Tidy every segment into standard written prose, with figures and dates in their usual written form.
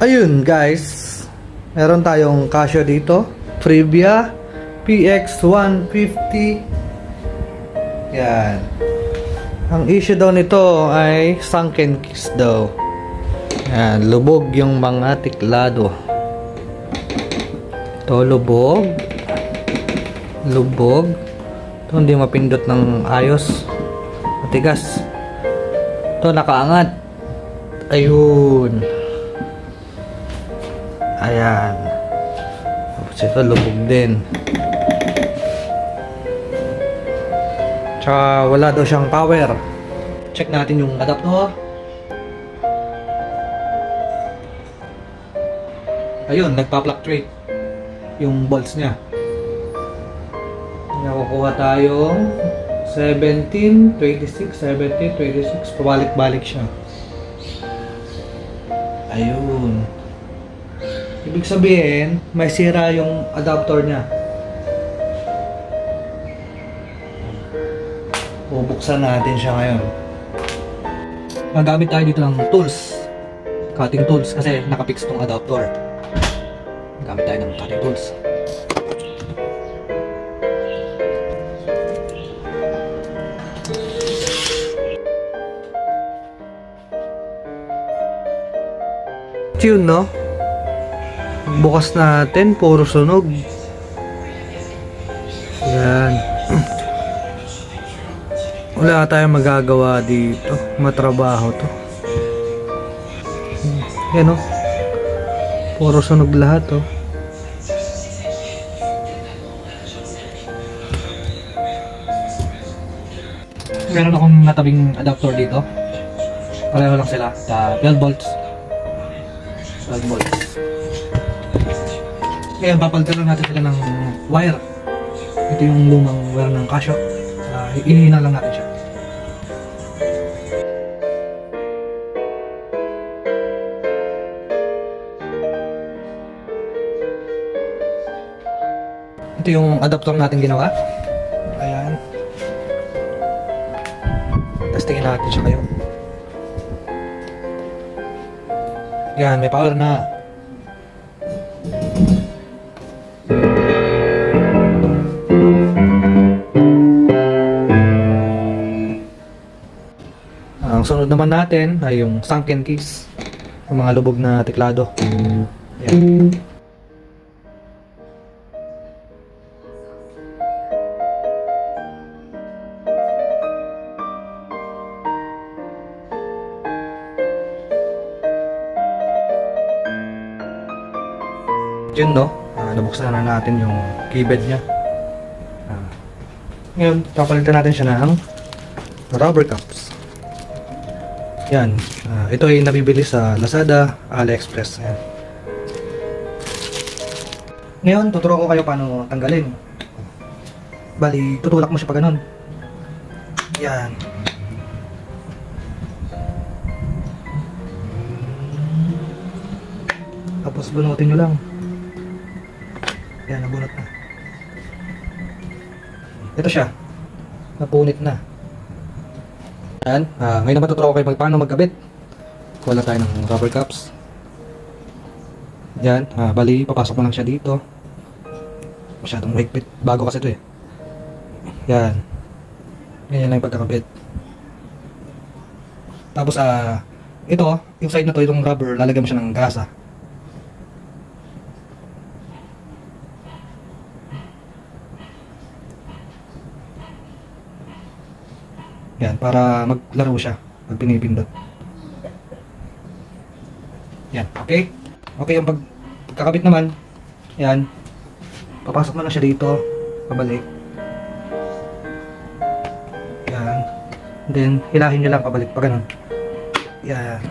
Ayun guys, meron tayong Casio dito, Previa PX150. Yan. Ang issue daw nito ay sunken keys daw. Yan, lubog yung mga tiklado. Ito lubog. Lubog. Ito hindi mapindot ng ayos. Matigas. Ito nakaangat. Ayun. Ayan. Tapos ito lubog din. Tsaka wala daw siyang power. Check natin yung adapter. Ayun, nagpa-fluctuate yung volts niya. Nakukuha tayong 17, 26, 17, 26. Pabalik-balik siya. Ayun. Ibig sabihin, may sira yung adapter niya. Bubuksan natin siya ngayon. Gagamit tayo dito ng tools. Cutting tools kasi nakapix tong adapter. Gamit tayo ng cutting tools. Yun, no? Bukas natin, puro sunog. Yan. Wala tayong magagawa dito. Matrabaho to. Yan, no? Puro sunog lahat, oh. Meron akong natabing adapter dito. Pareho lang sila. 12 volts. 12 volts. Ngayon, papalitan natin sila ng wire. Ito yung lumang wire ng Casio. Ihina lang natin siya. Ito yung adapter natin ginawa. Ayan. Testingin natin siya ngayon. Yan, may power na. Ang sunod naman natin ay yung sunken keys. Yung mga lubog na teklado. Yan. Yun, no? Nabuksan na natin yung keypad nya. Ngayon, papalitan natin siya ng rubber cups. Yan. Ito ay nabibili sa Lazada, AliExpress. Yan. Ngayon, tuturo ko kayo paano tanggalin. Bali, tutulak mo siya pa ganun. Yan. Tapos bunutin nyo lang. Yan, nabunot na. Ito siya. Napunit na. Yan. Ngayon naman tuturo ko kayo paano magkabit. Kuha tayo ng rubber cups. Yan. Bali, papasok mo lang siya dito. Masyadong mahigpit. Bago kasi ito eh. Yan. Ganyan lang yung pagkakabit. Tapos, ito, yung side na to, itong rubber, lalagyan mo siya ng gasa. Yan, para maglaro siya pag pinipindot. Yan, okay? Okay, yung pagkakabit naman, yan, papasok mo na siya dito, pabalik. Yan. And then, hilahin nyo lang pabalik, pa ganun. Yan.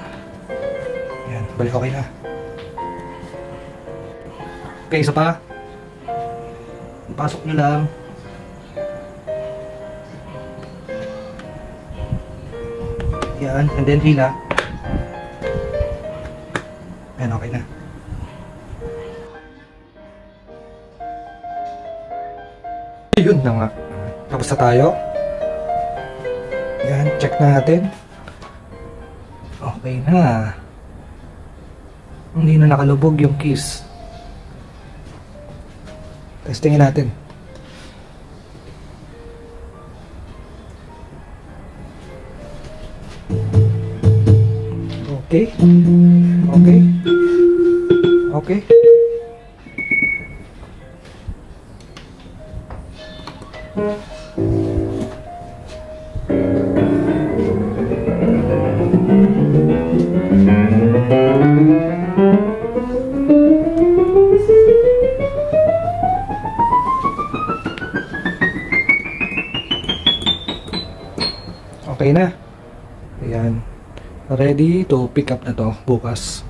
Yan, balik, okay na. Okay, isa pa. Pasok nyo lang. Yan, and then hila. Ayan, okay na. Yun na nga. Tapos na tayo. Yan, check natin. Okay na. Hindi na nakalubog yung keys. Testingin natin. Okay. Okay. Okay. Okay na. Ayan. Ready to pick up na to bukas.